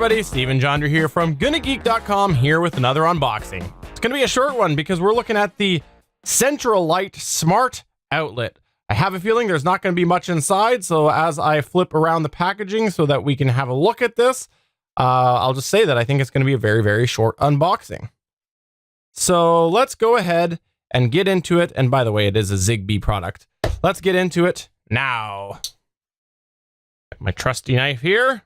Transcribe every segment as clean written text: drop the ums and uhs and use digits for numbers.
everybody, Steven Jonder here from GonnaGeek.com here with another unboxing. It's going to be a short one because we're looking at the Centralite Smart Outlet. I have a feeling there's not going to be much inside, so as I flip around the packaging so that we can have a look at this, I'll just say that I think it's going to be a very, very short unboxing. So let's go ahead and get into it. And by the way, it is a Zigbee product. Let's get into it now. Got my trusty knife here.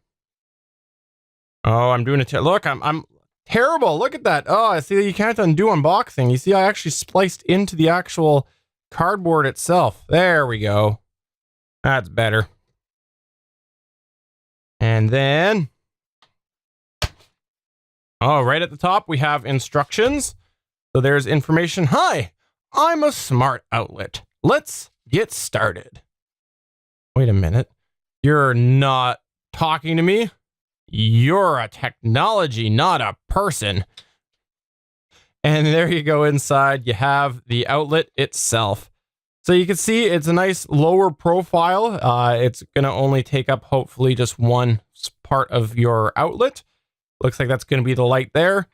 Oh, I'm doing it. Look, I'm terrible. Look at that. Oh, I see that you can't undo unboxing. You see, I actually spliced into the actual cardboard itself. There we go. That's better. And then, oh, right at the top, we have instructions. So there's information. Hi, I'm a smart outlet. Let's get started. Wait a minute. You're not talking to me? You're a technology, not a person. And there you go. Inside, you have the outlet itself. So you can see it's a nice lower profile. It's going to only take up hopefully just one part of your outlet. Looks like that's going to be the light there.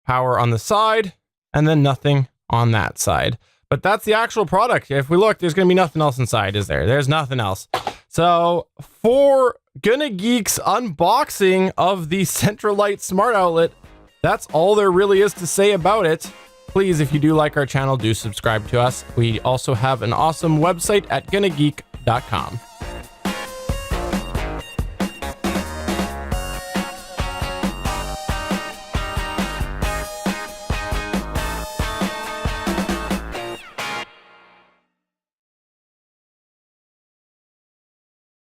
Power on the side, and then nothing on that side. But that's the actual product. If we look, there's going to be nothing else inside, is there? There's nothing else. So for Gonna Geek's unboxing of the Centralite Smart Outlet, that's all there really is to say about it. Please, if you do like our channel, do subscribe to us. We also have an awesome website at GonnaGeek.com.